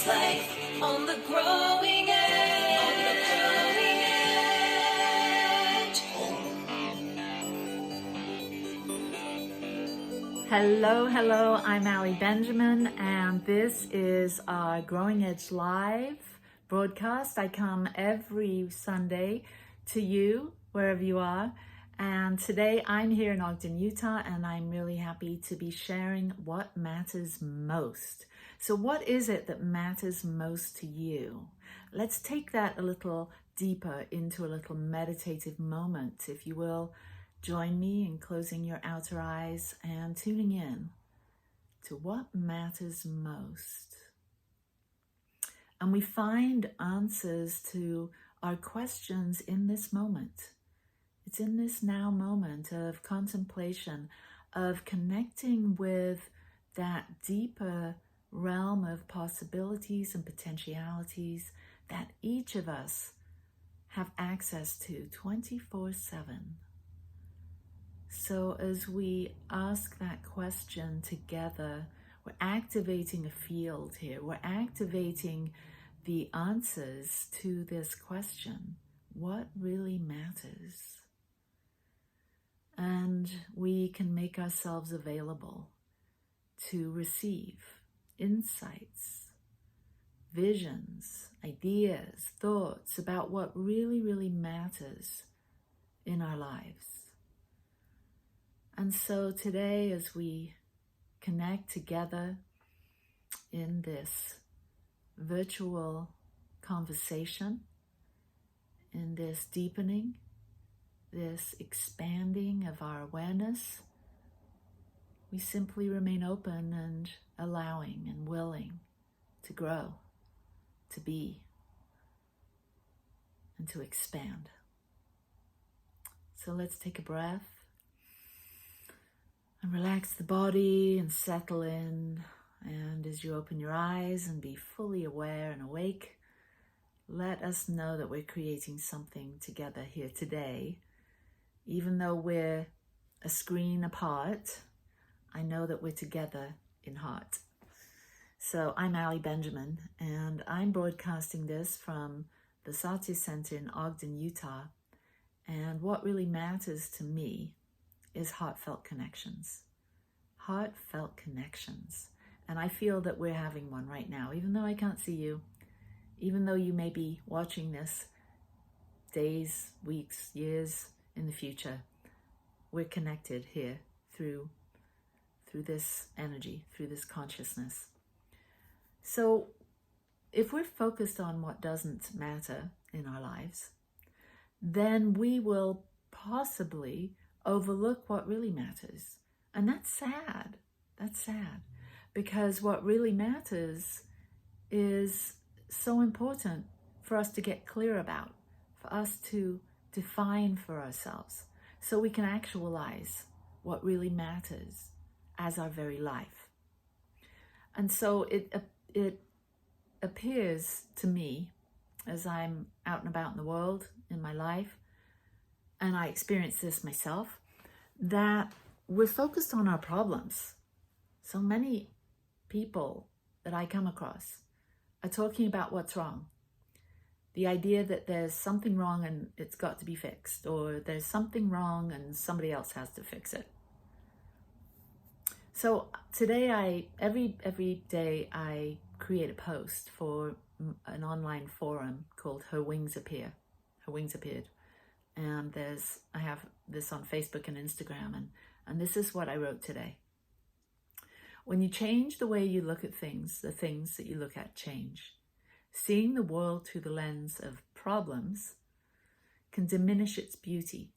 this life on the growing edge. Hello, I'm Ali Benjamin, and this is our Growing Edge Live broadcast. I come every Sunday to you, wherever you are, and today I'm here in Ogden, Utah, and I'm really happy to be sharing what matters most. So what is it that matters most to you? Let's take that a little deeper into a little meditative moment, if you will. Join me in closing your outer eyes and tuning in to what matters most. And we find answers to our questions in this moment. It's in this now moment of contemplation, of connecting with that deeper realm of possibilities and potentialities that each of us have access to 24/7. So as we ask that question together, we're activating a field here. We're activating the answers to this question. What really matters? And we can make ourselves available to receive insights, visions, ideas, thoughts about what really matters in our lives. And so today, as we connect together in this virtual conversation, in this deepening, this expanding of our awareness, we simply remain open and allowing and willing to grow, to be, and to expand. So let's take a breath. And relax the body and settle in. And as you open your eyes and be fully aware and awake, let us know that we're creating something together here today. Even though we're a screen apart, I know that we're together in heart. So I'm Ali Benjamin, and I'm broadcasting this from the Satya Center in Ogden, Utah. And what really matters to me is heartfelt connections. Heartfelt connections. And I feel that we're having one right now, even though I can't see you, even though you may be watching this days, weeks, years in the future. We're connected here through this energy, through this consciousness. So if we're focused on what doesn't matter in our lives, then we will possibly overlook what really matters. And that's sad. That's sad. Because what really matters is so important for us to get clear about, for us to define for ourselves, so we can actualize what really matters as our very life. And so it appears to me, as I'm out and about in the world, in my life, and I experience this myself, that we're focused on our problems. So many people that I come across are talking about what's wrong. The idea that there's something wrong and it's got to be fixed, or there's something wrong and somebody else has to fix it. So today, every day I create a post for an online forum called Her Wings Appear. Her Wings Appeared. And I have this on Facebook and Instagram, and this is what I wrote today. When you change the way you look at things, the things that you look at change. Seeing the world through the lens of problems can diminish its beauty,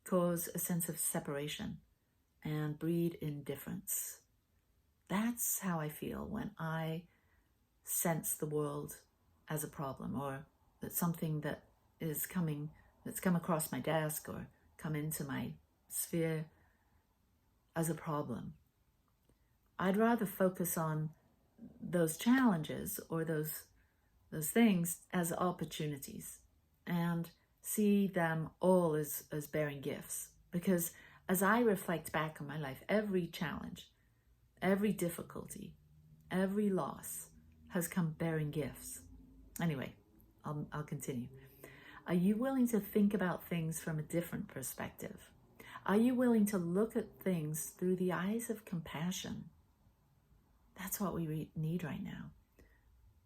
cause a sense of separation, and breed indifference. That's how I feel when I sense the world as a problem, or that something that's come across my desk or come into my sphere as a problem. I'd rather focus on those challenges or those things as opportunities and see them all as bearing gifts. Because as I reflect back on my life, every challenge, every difficulty, every loss has come bearing gifts. Anyway, I'll continue. Are you willing to think about things from a different perspective? Are you willing to look at things through the eyes of compassion? That's what we need right now.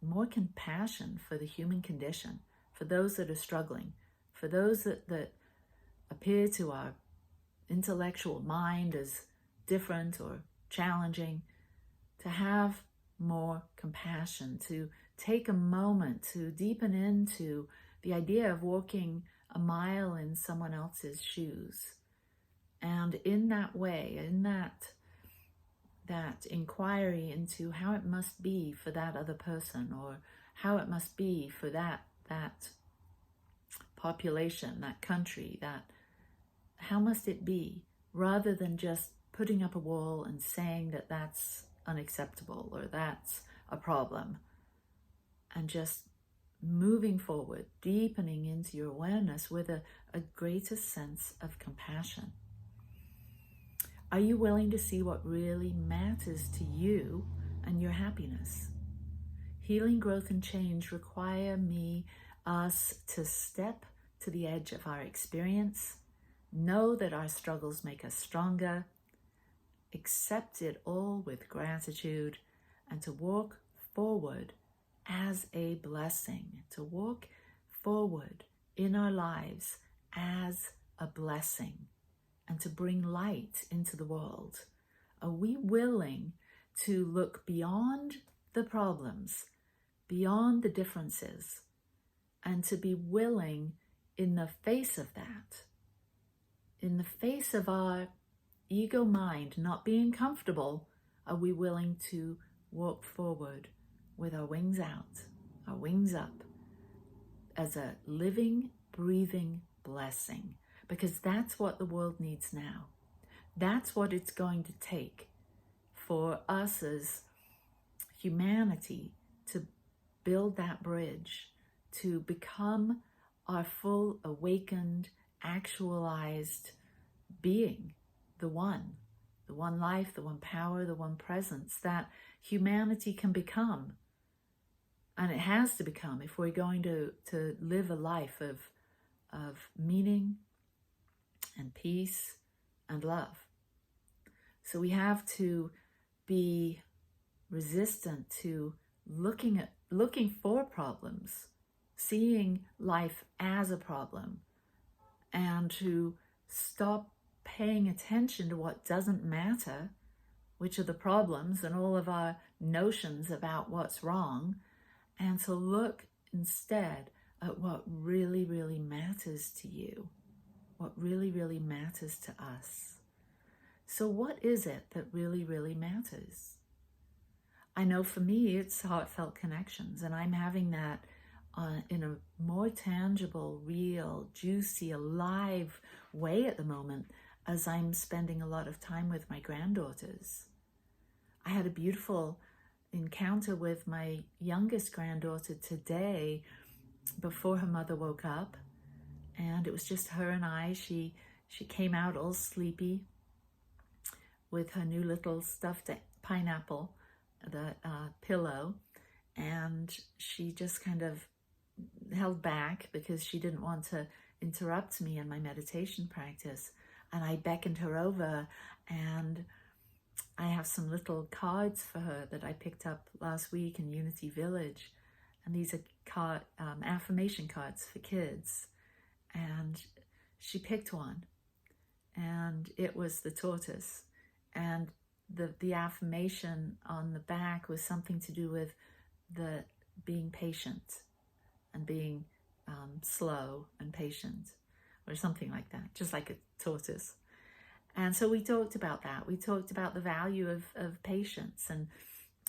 More compassion for the human condition, for those that are struggling, for those that appear to our intellectual mind as different or challenging, to have more compassion, to take a moment to deepen into the idea of walking a mile in someone else's shoes. And in that way, in that inquiry into how it must be for that other person, or how it must be for that population, that country, that how must it be, rather than just putting up a wall and saying that that's unacceptable or that's a problem, and just moving forward, deepening into your awareness with a greater sense of compassion. Are you willing to see what really matters to you and your happiness? Healing, growth, and change require us to step to the edge of our experience, know that our struggles make us stronger, accept it all with gratitude, and to walk forward as a blessing, to walk forward in our lives as a blessing, and to bring light into the world. Are we willing to look beyond the problems, beyond the differences, and to be willing, in the face of that, in the face of our ego mind not being comfortable, are we willing to walk forward with our wings out, our wings up, as a living, breathing blessing? Because that's what the world needs now. That's what it's going to take for us as humanity to build that bridge, to become our full, awakened, actualized being, the one life, the one power, the one presence that humanity can become. And it has to become if we're going to live a life of meaning and peace and love. So we have to be resistant to looking for problems, seeing life as a problem, and to stop paying attention to what doesn't matter, which are the problems and all of our notions about what's wrong, and to look instead at what really, really matters to you, what really, really matters to us. So what is it that really, really matters? I know for me, it's heartfelt connections, and I'm having that in a more tangible, real, juicy, alive way at the moment, as I'm spending a lot of time with my granddaughters. I had a beautiful encounter with my youngest granddaughter today before her mother woke up, and it was just her and I. She came out all sleepy with her new little stuffed pineapple, the pillow, and she just kind of held back because she didn't want to interrupt me in my meditation practice. And I beckoned her over, and I have some little cards for her that I picked up last week in Unity Village. And these are affirmation cards for kids. And she picked one, and it was the tortoise. And the affirmation on the back was something to do with the being patient and being slow and patient, or something like that, just like a tortoise. And so we talked about that. We talked about the value of patience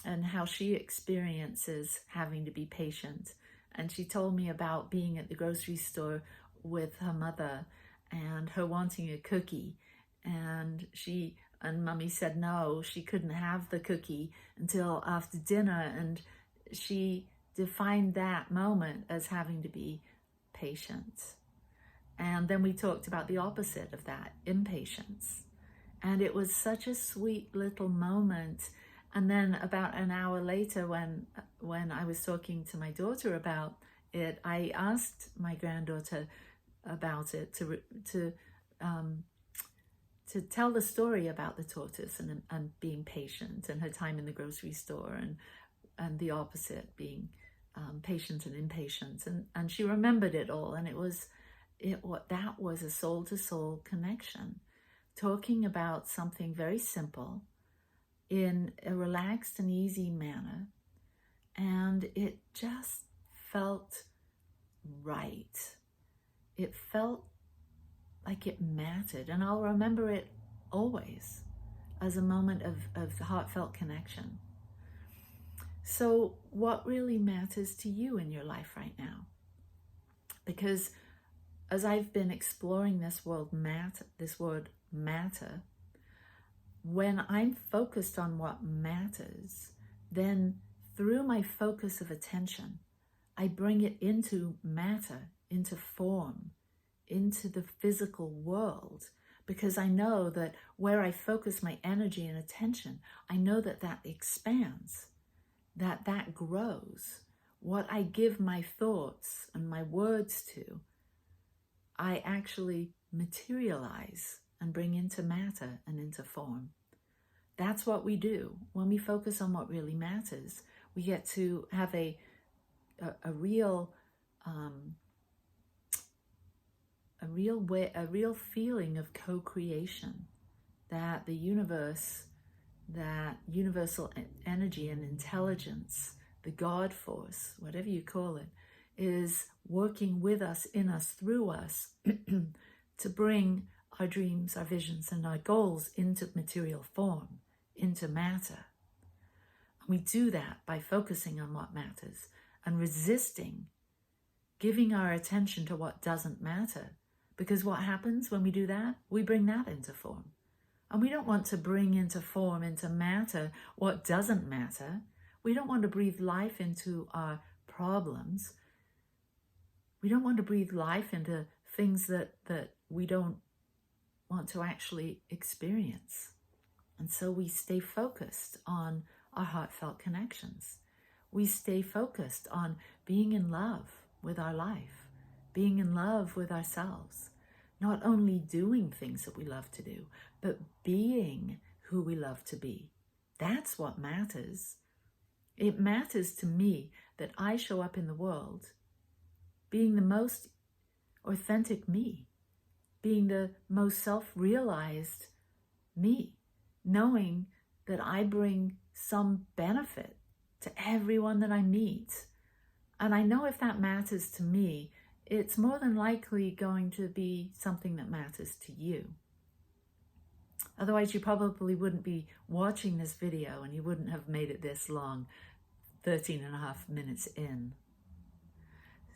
and how she experiences having to be patient. And she told me about being at the grocery store with her mother and her wanting a cookie. And Mummy said no, she couldn't have the cookie until after dinner. And she defined that moment as having to be patient. And then we talked about the opposite of that, impatience. And it was such a sweet little moment And then about an hour later, when I was talking to my daughter about it, I asked my granddaughter about it to tell the story about the tortoise and being patient, and her time in the grocery store, and the opposite, being patient and impatient, and she remembered it all, and that was a soul-to-soul connection, talking about something very simple in a relaxed and easy manner, and it just felt right. It felt like it mattered, and I'll remember it always as a moment of heartfelt connection. So what really matters to you in your life right now? Because as I've been exploring this word matter, when I'm focused on what matters, then through my focus of attention, I bring it into matter, into form, into the physical world, because I know that where I focus my energy and attention, I know that expands, that grows. What I give my thoughts and my words to, I actually materialize and bring into matter and into form. That's what we do. When we focus on what really matters, we get to have a real feeling of co-creation, that the universe, that universal energy and intelligence, the God force, whatever you call it, is working with us, in us, through us to bring our dreams, our visions, and our goals into material form, into matter. And we do that by focusing on what matters and resisting giving our attention to what doesn't matter. Because what happens when we do that? We bring that into form. And we don't want to bring into form, into matter, what doesn't matter. We don't want to breathe life into our problems. We don't want to breathe life into things that we don't want to actually experience. And so we stay focused on our heartfelt connections. We stay focused on being in love with our life, being in love with ourselves, not only doing things that we love to do, but being who we love to be. That's what matters. It matters to me that I show up in the world being the most authentic me, being the most self-realized me, knowing that I bring some benefit to everyone that I meet. And I know if that matters to me, it's more than likely going to be something that matters to you. Otherwise, you probably wouldn't be watching this video and you wouldn't have made it this long, 13 and a half minutes in.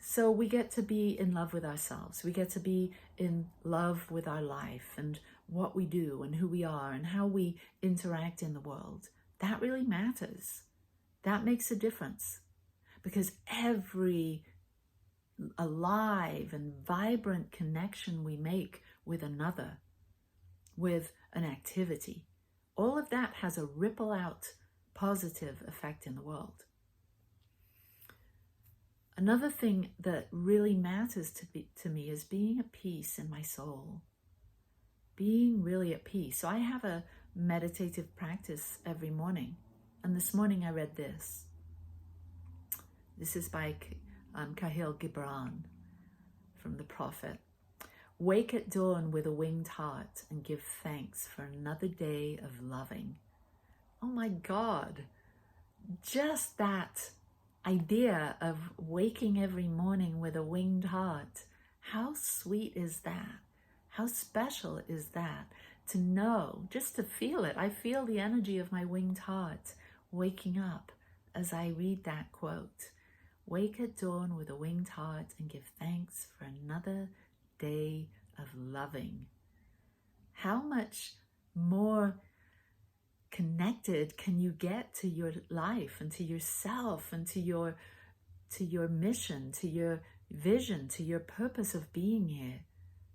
So we get to be in love with ourselves. We get to be in love with our life and what we do and who we are and how we interact in the world. That really matters. That makes a difference, because every alive and vibrant connection we make with another, with an activity, all of that has a ripple out positive effect in the world. Another thing that really matters to me is being at peace in my soul, being really at peace. So I have a meditative practice every morning, and this morning I read this. This is by Khalil Gibran from the Prophet. Wake at dawn with a winged heart and give thanks for another day of loving. Oh my God, just that idea of waking every morning with a winged heart. How sweet is that? How special is that? To know, just to feel it. I feel the energy of my winged heart waking up as I read that quote. Wake at dawn with a winged heart and give thanks for another day of loving. How much more connected can you get to your life and to yourself and to your mission, to your vision, to your purpose of being here?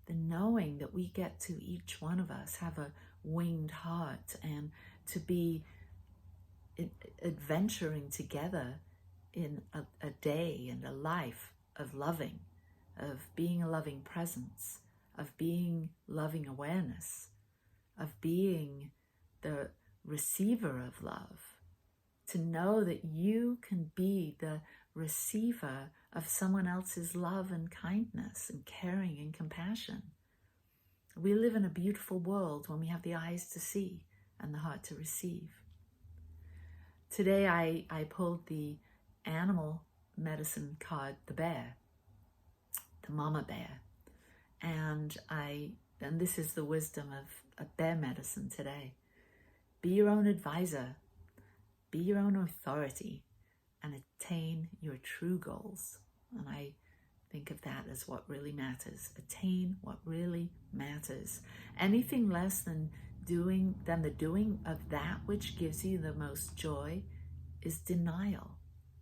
The knowing that we get to, each one of us, have a winged heart and to be adventuring together in a day and a life of loving, of being a loving presence, of being loving awareness, of being the receiver of love, to know that you can be the receiver of someone else's love and kindness and caring and compassion. We live in a beautiful world when we have the eyes to see and the heart to receive. Today I pulled the animal medicine card, the bear, the mama bear. And this is the wisdom of bear medicine today. Be your own advisor, be your own authority, and attain your true goals. And I think of that as what really matters. Attain what really matters. Anything less than the doing of that which gives you the most joy is denial.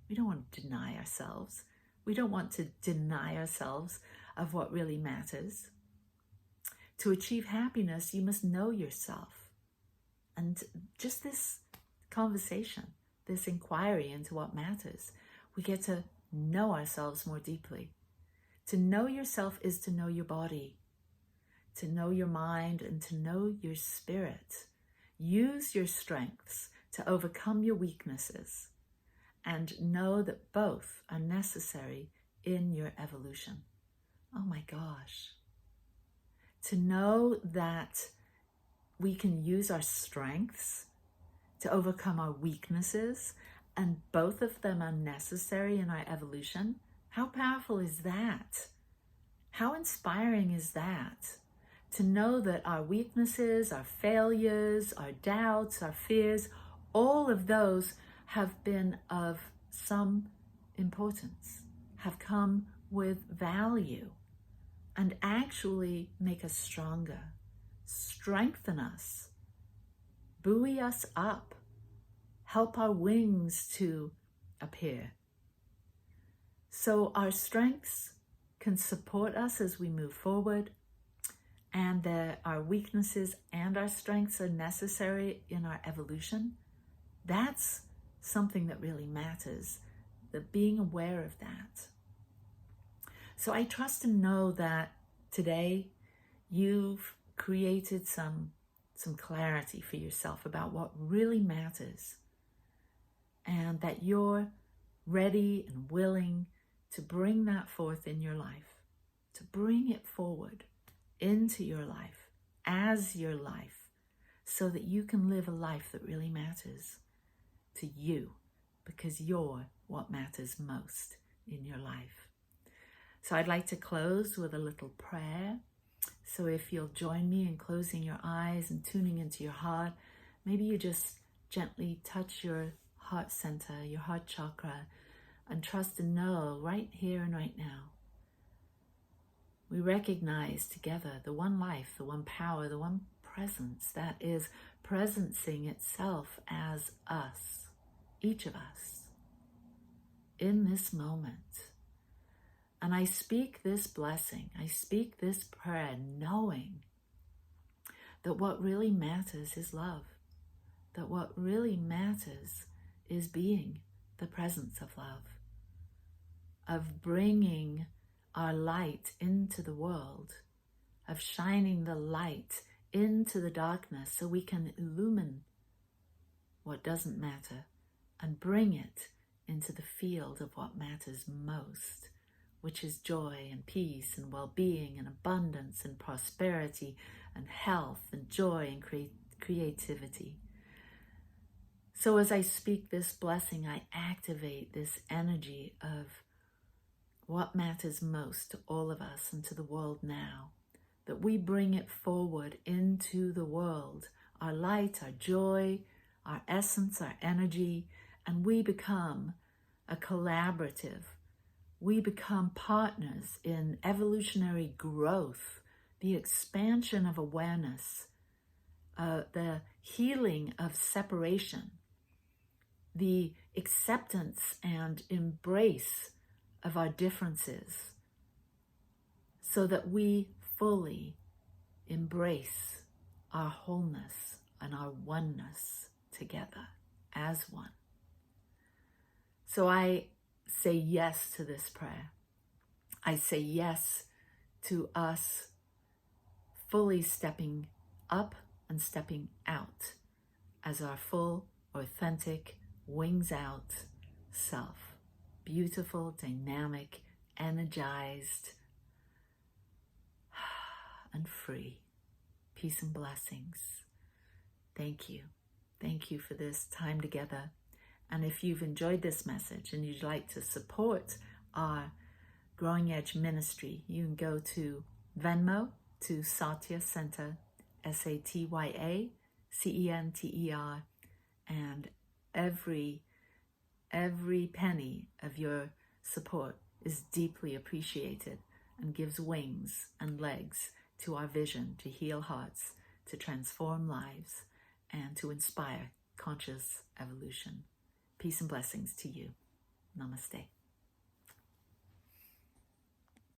We don't want to deny ourselves. We don't want to deny ourselves of what really matters. To achieve happiness, you must know yourself. And just this conversation, this inquiry into what matters, we get to know ourselves more deeply. To know yourself is to know your body, to know your mind, and to know your spirit. Use your strengths to overcome your weaknesses, and know that both are necessary in your evolution. Oh my gosh. To know that we can use our strengths to overcome our weaknesses, and both of them are necessary in our evolution. How powerful is that? How inspiring is that? To know that our weaknesses, our failures, our doubts, our fears, all of those have been of some importance, have come with value, and actually make us stronger, strengthen us, buoy us up, help our wings to appear. So our strengths can support us as we move forward, and our weaknesses and our strengths are necessary in our evolution. That's something that really matters, that being aware of that. So I trust and know that today you've created some clarity for yourself about what really matters, and that you're ready and willing to bring that forth in your life, to bring it forward into your life as your life, so that you can live a life that really matters to you, because you're what matters most in your life. So I'd like to close with a little prayer. So if you'll join me in closing your eyes and tuning into your heart, maybe you just gently touch your heart center, your heart chakra, and trust and know right here and right now. We recognize together the one life, the one power, the one presence that is presencing itself as us, each of us, in this moment. And I speak this blessing, I speak this prayer, knowing that what really matters is love, that what really matters is being the presence of love, of bringing our light into the world, of shining the light into the darkness so we can illumine what doesn't matter and bring it into the field of what matters most, which is joy and peace and well-being and abundance and prosperity and health and joy and creativity. So as I speak this blessing, I activate this energy of what matters most to all of us and to the world now, that we bring it forward into the world, our light, our joy, our essence, our energy, and we become a collaborative. We become partners in evolutionary growth, the expansion of awareness, the healing of separation, the acceptance and embrace of our differences, so that we fully embrace our wholeness and our oneness together. as one. So I say yes to this prayer. I say yes to us fully stepping up and stepping out as our full, authentic, wings out self. Beautiful, dynamic, energized, and free. Peace and blessings. Thank you. Thank you for this time together. And if you've enjoyed this message and you'd like to support our Growing Edge ministry, you can go to Venmo to Satya Center, Satya Center, and every penny of your support is deeply appreciated and gives wings and legs to our vision to heal hearts, to transform lives, and to inspire conscious evolution. Peace and blessings to you. Namaste.